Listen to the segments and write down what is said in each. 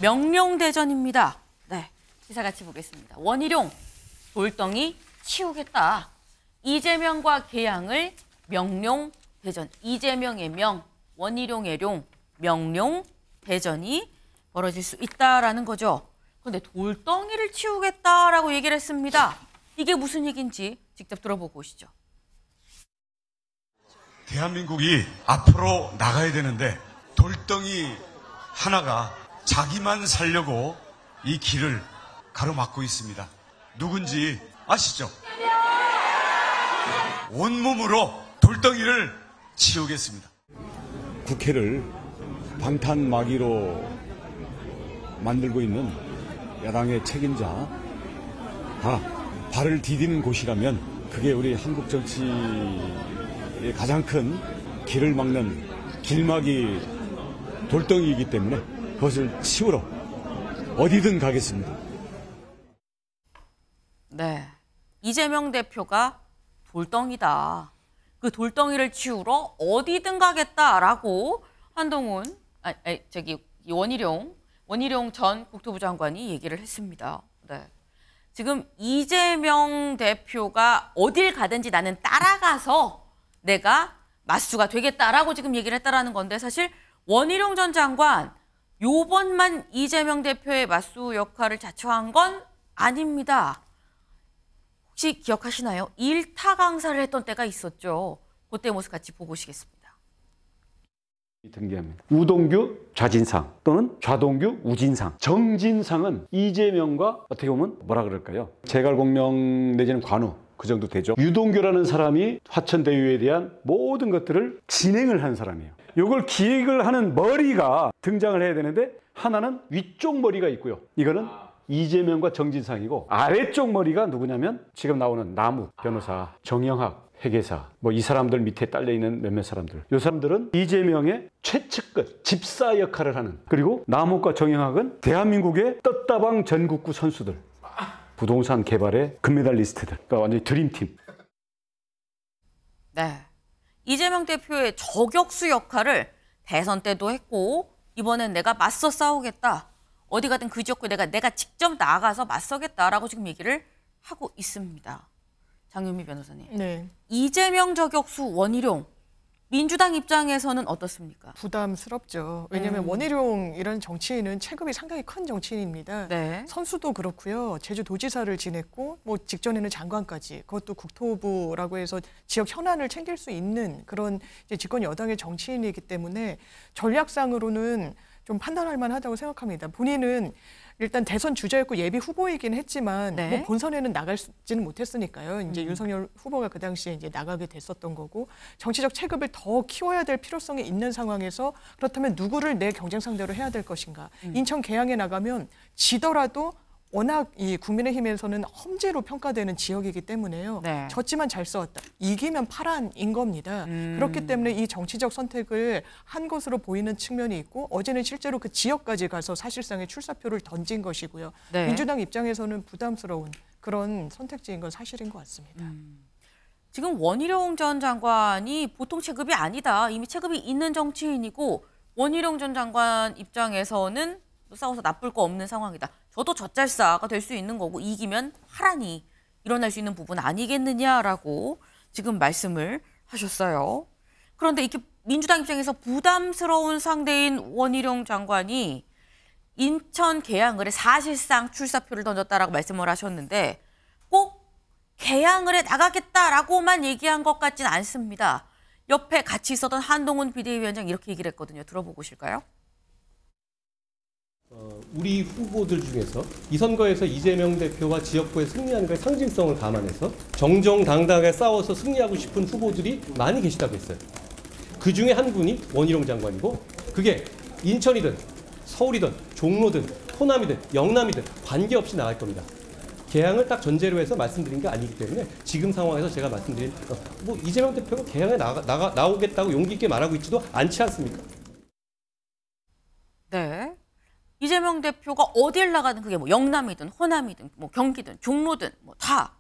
명룡대전입니다. 네, 기사 같이 보겠습니다. 원희룡, 돌덩이 치우겠다. 이재명과 개항을 명룡대전. 이재명의 명, 원희룡의 룡, 명룡대전이 벌어질 수 있다라는 거죠. 그런데 돌덩이를 치우겠다라고 얘기를 했습니다. 이게 무슨 얘기인지 직접 들어보고 오시죠. 대한민국이 앞으로 나가야 되는데 돌덩이 하나가 자기만 살려고 이 길을 가로막고 있습니다. 누군지 아시죠? 온몸으로 돌덩이를 치우겠습니다. 국회를 방탄마기로 만들고 있는 야당의 책임자 다 발을 디디는 곳이라면 그게 우리 한국 정치의 가장 큰 길을 막는 길막이 돌덩이이기 때문에 그것을 치우러 어디든 가겠습니다. 네, 이재명 대표가 돌덩이다. 그 돌덩이를 치우러 어디든 가겠다라고 한동훈, 원희룡 전 국토부 장관이 얘기를 했습니다. 네. 지금 이재명 대표가 어딜 가든지 나는 따라가서 내가 맞수가 되겠다라고 지금 얘기를 했다라는 건데 사실 원희룡 전 장관 요번만 이재명 대표의 맞수 역할을 자처한 건 아닙니다. 혹시 기억하시나요? 일타 강사를 했던 때가 있었죠. 그때 모습 같이 보고 오시겠습니다. 등기합니다. 우동규 좌진상 또는 좌동규 우진상. 정진상은 이재명과 어떻게 보면 뭐라 그럴까요? 제갈공명 내지는 관우 그 정도 되죠. 유동규라는 사람이 화천대유에 대한 모든 것들을 진행을 한 사람이에요. 이걸 기획을 하는 머리가 등장을 해야 되는데 하나는 위쪽 머리가 있고요. 이거는 이재명과 정진상이고 아래쪽 머리가 누구냐면 지금 나오는 나무 변호사, 정영학 회계사, 뭐 이 사람들 밑에 딸려있는 몇몇 사람들. 이 사람들은 이재명의 최측근, 집사 역할을 하는. 그리고 나무과 정영학은 대한민국의 떴다방 전국구 선수들. 부동산 개발의 금메달리스트들. 그러니까 완전히 드림팀. 네, 이재명 대표의 저격수 역할을 대선 때도 했고 이번엔 내가 맞서 싸우겠다. 어디 가든 그 지역구에 내가 직접 나가서 맞서겠다라고 지금 얘기를 하고 있습니다. 장윤미 변호사님. 네. 이재명 저격수 원희룡. 민주당 입장에서는 어떻습니까? 부담스럽죠. 왜냐하면 원희룡이라는 정치인은 체급이 상당히 큰 정치인입니다. 네. 선수도 그렇고요. 제주도지사를 지냈고 뭐 직전에는 장관까지 그것도 국토부라고 해서 지역 현안을 챙길 수 있는 그런 이제 집권 여당의 정치인이기 때문에 전략상으로는 좀 판단할 만하다고 생각합니다. 본인은 일단 대선 주자였고 예비 후보이긴 했지만 네. 뭐 본선에는 나갈지는 못했으니까요. 이제 윤석열 후보가 그 당시에 이제 나가게 됐었던 거고 정치적 체급을 더 키워야 될 필요성이 있는 상황에서 그렇다면 누구를 내 경쟁 상대로 해야 될 것인가? 인천 계양에 나가면 지더라도 워낙 이 국민의힘에서는 험지로 평가되는 지역이기 때문에요. 네. 졌지만 잘 싸웠다. 이기면 파란인 겁니다. 그렇기 때문에 이 정치적 선택을 한 것으로 보이는 측면이 있고 어제는 실제로 그 지역까지 가서 사실상의 출사표를 던진 것이고요. 네. 민주당 입장에서는 부담스러운 그런 선택지인 건 사실인 것 같습니다. 지금 원희룡 전 장관이 보통 체급이 아니다. 이미 체급이 있는 정치인이고 원희룡 전 장관 입장에서는 싸워서 나쁠 거 없는 상황이다. 저도 젖잘싸가 될 수 있는 거고 이기면 파란이 일어날 수 있는 부분 아니겠느냐라고 지금 말씀을 하셨어요. 그런데 이렇게 민주당 입장에서 부담스러운 상대인 원희룡 장관이 인천 계양을에 사실상 출사표를 던졌다라고 말씀을 하셨는데 꼭 계양을에 나가겠다라고만 얘기한 것 같진 않습니다. 옆에 같이 있었던 한동훈 비대위원장 이렇게 얘기를 했거든요. 들어보고 오실까요? 우리 후보들 중에서 이 선거에서 이재명 대표와 지역구에 승리하는 것의 상징성을 감안해서 정정당당하게 싸워서 승리하고 싶은 후보들이 많이 계시다고 했어요. 그 중에 한 분이 원희룡 장관이고 그게 인천이든 서울이든 종로든 호남이든 영남이든 관계없이 나갈 겁니다. 개항을 딱 전제로 해서 말씀드린 게 아니기 때문에 지금 상황에서 제가 말씀드린 뭐 이재명 대표가 개항에 나오겠다고 용기 있게 말하고 있지도 않지 않습니까? 네. 이재명 대표가 어딜 나가든 그게 뭐 영남이든 호남이든 뭐 경기든 종로든 뭐 다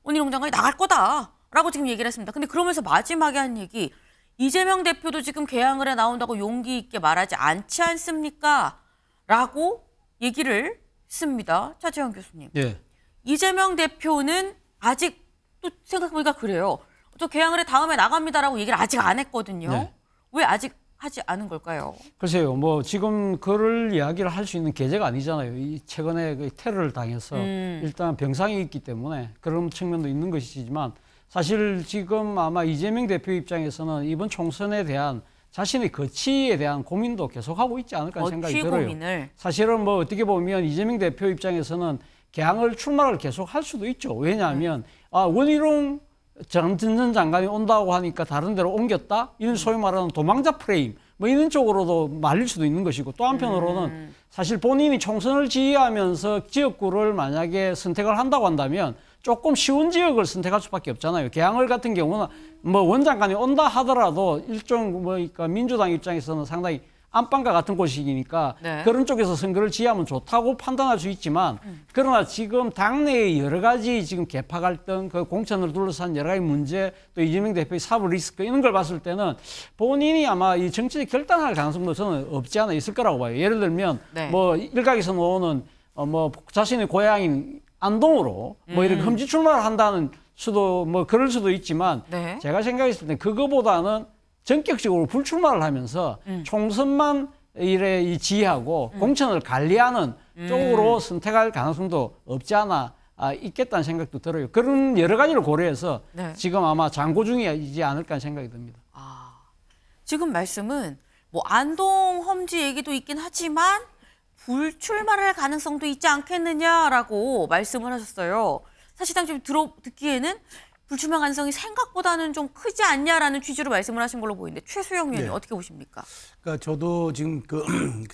원희룡 장관이 나갈 거다라고 지금 얘기를 했습니다. 근데 그러면서 마지막에 한 얘기 이재명 대표도 지금 개항을에 나온다고 용기 있게 말하지 않지 않습니까? 라고 얘기를 했습니다. 차재현 교수님. 예. 이재명 대표는 아직 또 생각해보니까 그래요. 저 개항을 해 다음에 나갑니다라고 얘기를 아직 안 했거든요. 네. 왜 아직 하지 않은 걸까요? 글쎄요, 뭐 지금 그럴 이야기를 할 수 있는 계제가 아니잖아요. 이 최근에 그 테러를 당해서 일단 병상이 있기 때문에 그런 측면도 있는 것이지만 사실 지금 아마 이재명 대표 입장에서는 이번 총선에 대한 자신의 거취에 대한 고민도 계속하고 있지 않을까 생각이 들어요. 고민을. 사실은 뭐 어떻게 보면 이재명 대표 입장에서는 개항을 출마를 계속 할 수도 있죠. 왜냐하면 원희룡 전 장관이 온다고 하니까 다른 데로 옮겼다? 이런 소위 말하는 도망자 프레임 뭐 이런 쪽으로도 말릴 수도 있는 것이고 또 한편으로는 사실 본인이 총선을 지휘하면서 지역구를 만약에 선택을 한다고 한다면 조금 쉬운 지역을 선택할 수밖에 없잖아요. 개항을 같은 경우는 뭐 원장관이 온다 하더라도 일종 그러니까 민주당 입장에서는 상당히 안방과 같은 곳이니까 네. 그런 쪽에서 선거를 지휘하면 좋다고 판단할 수 있지만 그러나 지금 당내의 여러 가지 지금 개파 갈등, 그 공천을 둘러싼 여러 가지 문제, 또 이재명 대표의 사법 리스크 이런 걸 봤을 때는 본인이 아마 이 정치에 결단할 가능성도 저는 없지 않아 있을 거라고 봐요. 예를 들면 네. 뭐 일각에서 나오는 뭐 자신의 고향인 안동으로 뭐 이렇게 험지 출마를 한다는 수도 뭐 그럴 수도 있지만 네. 제가 생각했을 때 그거보다는 전격적으로 불출마를 하면서 총선만 이래 지휘하고 공천을 관리하는 쪽으로 선택할 가능성도 없지 않아 있겠다는 생각도 들어요. 그런 여러 가지를 고려해서 네. 지금 아마 장고 중이지 않을까 생각이 듭니다. 지금 말씀은 뭐 안동 험지 얘기도 있긴 하지만 불출마를 할 가능성도 있지 않겠느냐라고 말씀을 하셨어요. 사실상 지금 듣기에는 불출마 가능성이 생각보다는 좀 크지 않냐라는 취지로 말씀을 하신 걸로 보이는데 최수영 의원님 어떻게 보십니까? 그러니까 저도 지금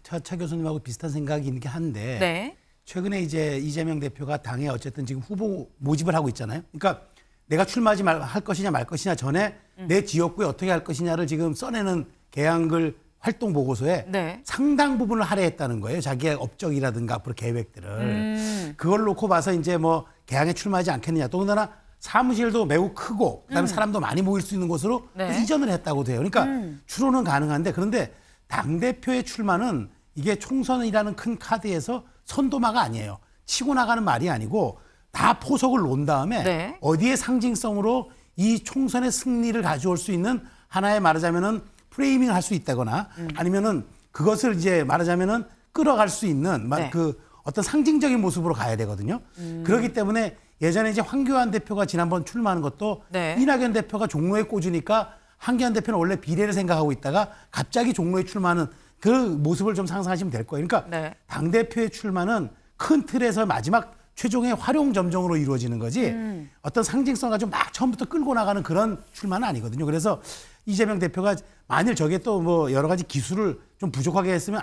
차 교수님하고 비슷한 생각이 있긴 한데 네. 최근에 이제 이재명 대표가 당에 어쨌든 지금 후보 모집을 하고 있잖아요. 그러니까 내가 출마하지 할 것이냐 말 것이냐 전에 내 지역구에 어떻게 할 것이냐를 지금 써내는 개항글 활동 보고서에 네. 상당 부분을 할애했다는 거예요. 자기의 업적이라든가 앞으로 계획들을. 그걸 놓고 봐서 이제 뭐 개항에 출마하지 않겠느냐. 또 하나 사무실도 매우 크고 그다음에 사람도 많이 모일 수 있는 곳으로 네. 이전을 했다고 돼요. 그러니까 추론은 가능한데 그런데 당대표의 출마는 이게 총선이라는 큰 카드에서 선도마가 아니에요. 치고 나가는 말이 아니고 다 포석을 놓은 다음에 네. 어디에 상징성으로 이 총선의 승리를 가져올 수 있는 하나의 말하자면은 프레이밍을 할 수 있다거나 아니면은 그것을 이제 말하자면은 끌어갈 수 있는 네. 그 어떤 상징적인 모습으로 가야 되거든요. 그렇기 때문에 예전에 이제 황교안 대표가 지난번 출마하는 것도 네. 이낙연 대표가 종로에 꽂으니까 황교안 대표는 원래 비례를 생각하고 있다가 갑자기 종로에 출마하는 그 모습을 좀 상상하시면 될 거예요. 그러니까 네. 당대표의 출마는 큰 틀에서 마지막 최종의 활용 점정으로 이루어지는 거지 어떤 상징성 가지고 막 처음부터 끌고 나가는 그런 출마는 아니거든요. 그래서 이재명 대표가 만일 저게 또 뭐 여러 가지 기술을 좀 부족하게 했으면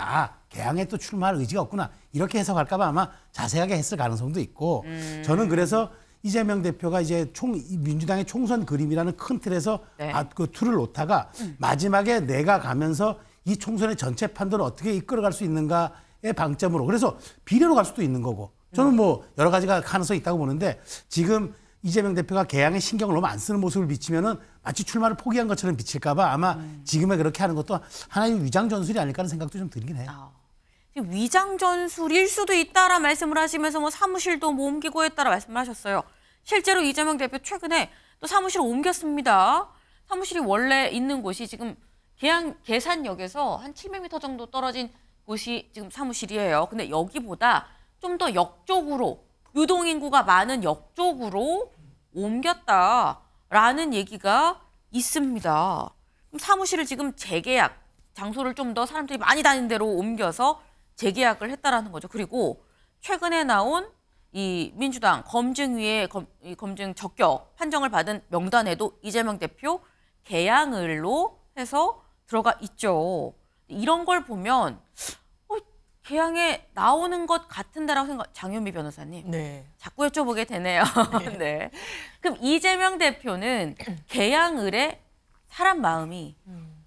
개항에 또 출마할 의지가 없구나 이렇게 해석할까 봐 아마 자세하게 했을 가능성도 있고 저는 그래서 이재명 대표가 이제 민주당의 총선 그림이라는 큰 틀에서 네. 그 틀을 놓다가 마지막에 내가 가면서 이 총선의 전체 판도를 어떻게 이끌어갈 수 있는가의 방점으로 그래서 비례로 갈 수도 있는 거고 저는 뭐 여러 가지가 가능성이 있다고 보는데 지금 이재명 대표가 개항에 신경을 너무 안 쓰는 모습을 비치면은 마치 출마를 포기한 것처럼 비칠까 봐 아마 지금에 그렇게 하는 것도 하나의 위장 전술이 아닐까 하는 생각도 좀 들긴 해요. 위장 전술일 수도 있다라 말씀을 하시면서 뭐 사무실도 뭐 옮기고 했다라 말씀을 하셨어요. 실제로 이재명 대표 최근에 또 사무실을 옮겼습니다. 사무실이 원래 있는 곳이 지금 계산역에서 한 700m 정도 떨어진 곳이 지금 사무실이에요. 근데 여기보다 좀 더 역 쪽으로 유동인구가 많은 역 쪽으로 옮겼다라는 얘기가 있습니다. 그럼 사무실을 지금 재계약, 장소를 좀 더 사람들이 많이 다니는 데로 옮겨서 재계약을 했다라는 거죠. 그리고 최근에 나온 이 민주당 검증위의 검증 적격 판정을 받은 명단에도 이재명 대표 개항을로 해서 들어가 있죠. 이런 걸 보면 개항에 나오는 것 같은데라고 생각. 장윤미 변호사님. 네. 자꾸 여쭤보게 되네요. 네. 그럼 이재명 대표는 개항을에 사람 마음이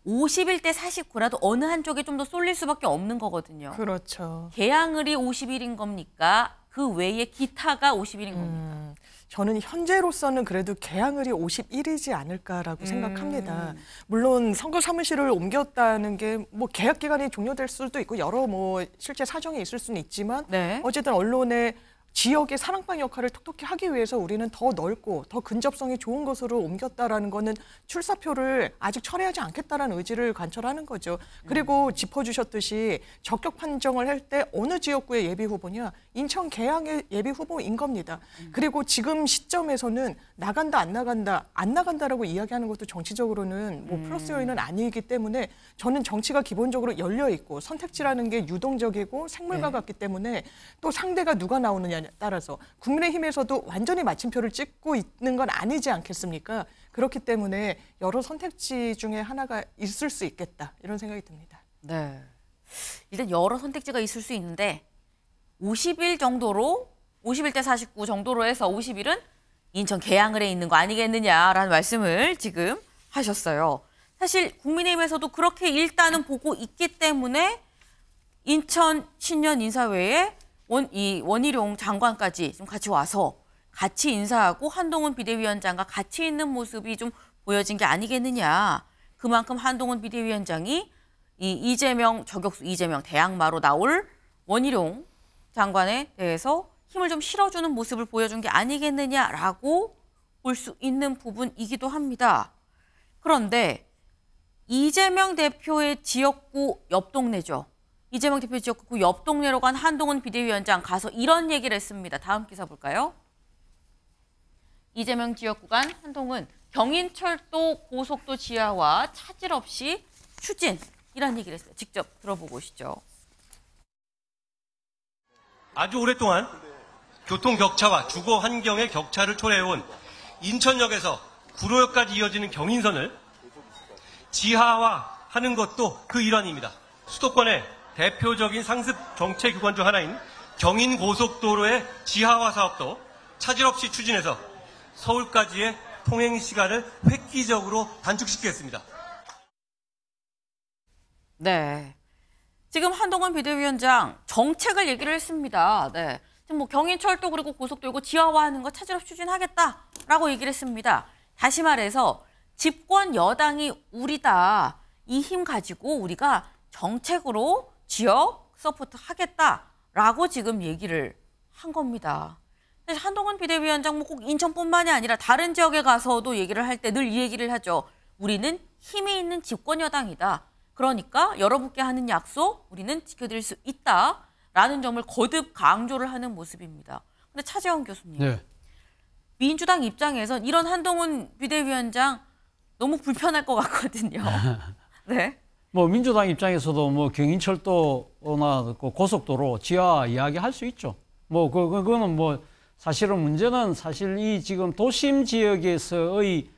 51대 49라도 어느 한쪽에 좀 더 쏠릴 수밖에 없는 거거든요. 그렇죠. 개항을이 51인 겁니까? 그 외에 기타가 50일인 겁니다. 저는 현재로서는 그래도 개항을이 51이지 않을까라고 생각합니다. 물론 선거 사무실을 옮겼다는 게 뭐 계약 기간이 종료될 수도 있고 여러 뭐 실제 사정이 있을 수는 있지만 네. 어쨌든 언론의 지역의 사랑방 역할을 톡톡히 하기 위해서 우리는 더 넓고 더 근접성이 좋은 곳으로 옮겼다라는 거는 출사표를 아직 철회하지 않겠다라는 의지를 관철하는 거죠. 그리고 짚어주셨듯이 적격 판정을 할 때 어느 지역구의 예비 후보냐? 인천 계양의 예비 후보인 겁니다. 그리고 지금 시점에서는 나간다 안 나간다라고 이야기하는 것도 정치적으로는 뭐 플러스 요인은 아니기 때문에 저는 정치가 기본적으로 열려 있고 선택지라는 게 유동적이고 생물과 같기 때문에 또 상대가 누가 나오느냐에 따라서 국민의힘에서도 완전히 마침표를 찍고 있는 건 아니지 않겠습니까? 그렇기 때문에 여러 선택지 중에 하나가 있을 수 있겠다 이런 생각이 듭니다. 네. 일단 여러 선택지가 있을 수 있는데 50일 정도로 51대 49 정도로 해서 50일은 인천 계양을에 있는 거 아니겠느냐라는 말씀을 지금 하셨어요. 사실 국민의힘에서도 그렇게 일단은 보고 있기 때문에 인천 신년 인사회에 원희룡 장관까지 좀 같이 와서 같이 인사하고 한동훈 비대위원장과 같이 있는 모습이 좀 보여진 게 아니겠느냐. 그만큼 한동훈 비대위원장이 이 이재명 저격수 이재명 대항마로 나올 원희룡 장관에 대해서 힘을 좀 실어주는 모습을 보여준 게 아니겠느냐라고 볼 수 있는 부분이기도 합니다. 그런데 이재명 대표의 지역구 옆 동네죠. 이재명 대표 지역구 옆 동네로 간 한동훈 비대위원장 가서 이런 얘기를 했습니다. 다음 기사 볼까요? 이재명 지역구 간 한동훈 경인철도 고속도 지하화 차질 없이 추진 이런 얘기를 했어요. 직접 들어보고 오시죠. 아주 오랫동안 교통 격차와 주거 환경의 격차를 초래해온 인천역에서 구로역까지 이어지는 경인선을 지하화하는 것도 그 일환입니다. 수도권의 대표적인 상습 정체 구간 중 하나인 경인고속도로의 지하화 사업도 차질 없이 추진해서 서울까지의 통행 시간을 획기적으로 단축시키겠습니다. 네. 지금 한동훈 비대위원장 정책을 얘기를 했습니다. 네. 지금 뭐 경인철도 그리고 고속도 이거 지하화하는 거 차질 없이 추진하겠다라고 얘기를 했습니다. 다시 말해서 집권 여당이 우리다. 이 힘 가지고 우리가 정책으로 지역 서포트 하겠다라고 지금 얘기를 한 겁니다. 사실 한동훈 비대위원장 뭐 꼭 인천뿐만이 아니라 다른 지역에 가서도 얘기를 할 때 늘 이 얘기를 하죠. 우리는 힘이 있는 집권 여당이다. 그러니까 여러분께 하는 약속 우리는 지켜드릴 수 있다라는 점을 거듭 강조를 하는 모습입니다. 근데 차재원 교수님, 네. 민주당 입장에선 이런 한동훈 비대위원장 너무 불편할 것 같거든요. 네. 뭐 민주당 입장에서도 뭐 경인철도나 고속도로 지하 이야기 할 수 있죠. 뭐 그거는 뭐 사실은 문제는 사실 이 지금 도심 지역에서의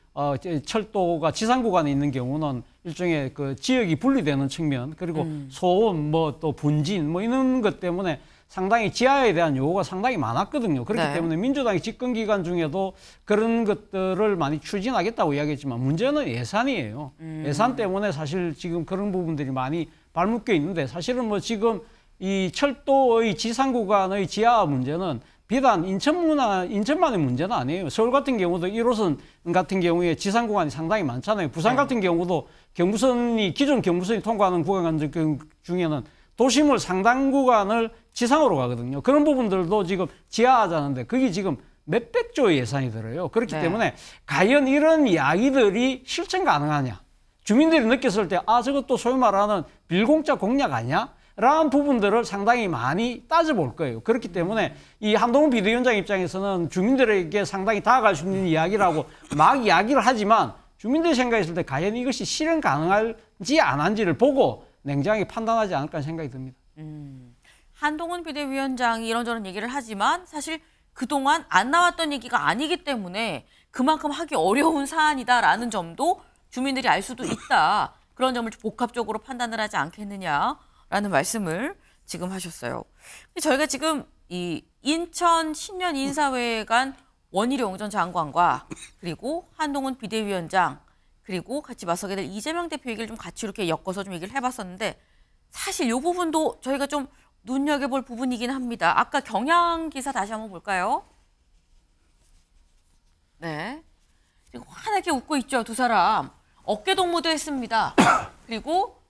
철도가 지상 구간에 있는 경우는 일종의 그 지역이 분리되는 측면 그리고 소음 뭐 또 분진 뭐 이런 것 때문에 상당히 지하에 대한 요구가 상당히 많았거든요. 그렇기 네. 때문에 민주당이 집권 기간 중에도 그런 것들을 많이 추진하겠다고 이야기했지만 문제는 예산이에요. 예산 때문에 사실 지금 그런 부분들이 많이 발묶여 있는데 사실은 뭐 지금 이 철도의 지상 구간의 지하 문제는 비단 인천만의 문제는 아니에요. 서울 같은 경우도 1호선 같은 경우에 지상 구간이 상당히 많잖아요. 부산 같은 경우도 기존 경부선이 통과하는 구간 중에는 도심을 상당 구간을 지상으로 가거든요. 그런 부분들도 지금 지하하자는데 그게 지금 몇백 조의 예산이 들어요. 그렇기 때문에 과연 이런 이야기들이 실천 가능하냐. 주민들이 느꼈을 때 저것도 소위 말하는 빌공짜 공약 아니야? 라는 부분들을 상당히 많이 따져볼 거예요. 그렇기 때문에 이 한동훈 비대위원장 입장에서는 주민들에게 상당히 다가갈 수 있는 이야기라고 막 이야기를 하지만 주민들이 생각했을 때 과연 이것이 실현 가능한지 안 한지를 보고 냉정하게 판단하지 않을까 생각이 듭니다. 한동훈 비대위원장이 이런저런 얘기를 하지만 사실 그동안 안 나왔던 얘기가 아니기 때문에 그만큼 하기 어려운 사안이다라는 점도 주민들이 알 수도 있다. 그런 점을 복합적으로 판단을 하지 않겠느냐라는 말씀을 지금 하셨어요. 저희가 지금 이 인천 신년 인사회에 간 원희룡 전 장관과 그리고 한동훈 비대위원장 그리고 같이 맞서게 될 이재명 대표 얘기를 좀 같이 이렇게 엮어서 좀 얘기를 해봤었는데 사실 이 부분도 저희가 좀 눈여겨볼 부분이긴 합니다. 아까 경향 기사 다시 한번 볼까요? 네. 지금 환하게 웃고 있죠, 두 사람. 어깨 동무도 했습니다. 그리고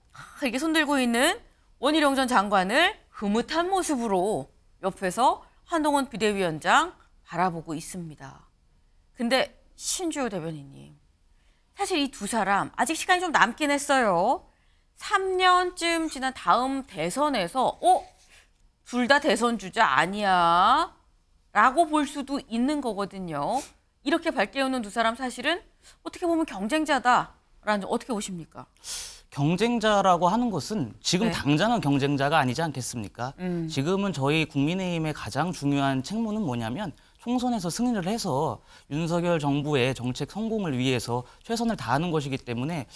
이렇게 손들고 있는 원희룡 전 장관을 흐뭇한 모습으로 옆에서 한동훈 비대위원장 바라보고 있습니다. 근데 신주호 대변인님, 사실 이 두 사람 아직 시간이 좀 남긴 했어요. 3년쯤 지난 다음 대선에서 둘 다 대선 주자 아니야? 라고 볼 수도 있는 거거든요. 이렇게 밝게우는 두 사람 사실은 어떻게 보면 경쟁자다라는 점 어떻게 보십니까? 경쟁자라고 하는 것은 지금 네. 당장은 경쟁자가 아니지 않겠습니까? 지금은 저희 국민의힘의 가장 중요한 책무는 뭐냐면 총선에서 승리를 해서 윤석열 정부의 정책 성공을 위해서 최선을 다하는 것이기 때문에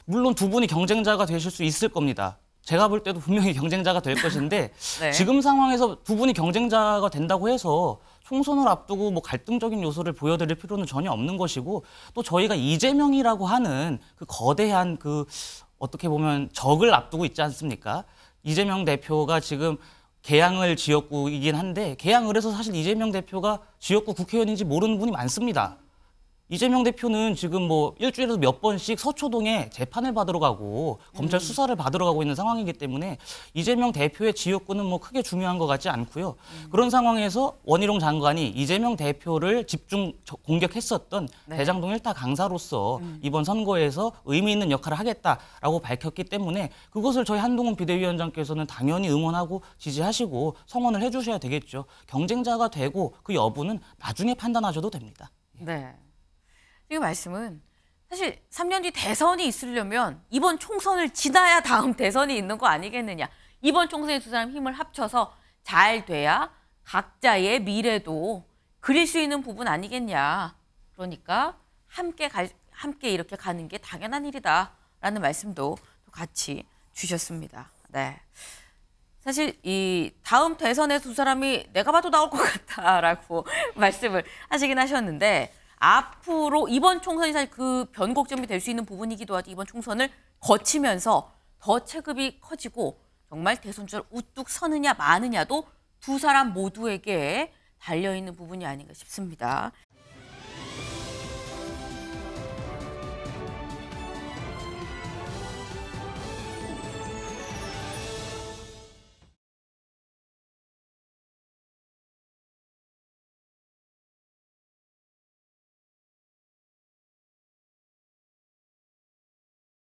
물론 두 분이 경쟁자가 되실 수 있을 겁니다. 제가 볼 때도 분명히 경쟁자가 될 것인데 네. 지금 상황에서 두 분이 경쟁자가 된다고 해서 총선을 앞두고 뭐 갈등적인 요소를 보여드릴 필요는 전혀 없는 것이고 또 저희가 이재명이라고 하는 그 거대한 그 어떻게 보면 적을 앞두고 있지 않습니까? 이재명 대표가 지금 개항을 지역구이긴 한데 개항을 해서 사실 이재명 대표가 지역구 국회의원인지 모르는 분이 많습니다. 이재명 대표는 지금 뭐 일주일에도 몇 번씩 서초동에 재판을 받으러 가고 검찰 수사를 받으러 가고 있는 상황이기 때문에 이재명 대표의 지역구는 뭐 크게 중요한 것 같지 않고요. 그런 상황에서 원희룡 장관이 이재명 대표를 집중 공격했었던 네. 대장동 1타 강사로서 이번 선거에서 의미 있는 역할을 하겠다라고 밝혔기 때문에 그것을 저희 한동훈 비대위원장께서는 당연히 응원하고 지지하시고 성원을 해주셔야 되겠죠. 경쟁자가 되고 그 여부는 나중에 판단하셔도 됩니다. 네. 이 말씀은 사실 3년 뒤 대선이 있으려면 이번 총선을 지나야 다음 대선이 있는 거 아니겠느냐. 이번 총선에 두 사람 힘을 합쳐서 잘 돼야 각자의 미래도 그릴 수 있는 부분 아니겠냐. 그러니까 함께 이렇게 가는 게 당연한 일이다라는 말씀도 같이 주셨습니다. 네. 사실 이 다음 대선에 두 사람이 내가 봐도 나올 것 같다라고 말씀을 하시긴 하셨는데 앞으로 이번 총선이 사실 그 변곡점이 될 수 있는 부분이기도 하죠. 이번 총선을 거치면서 더 체급이 커지고 정말 대선주를 우뚝 서느냐 마느냐도 두 사람 모두에게 달려있는 부분이 아닌가 싶습니다.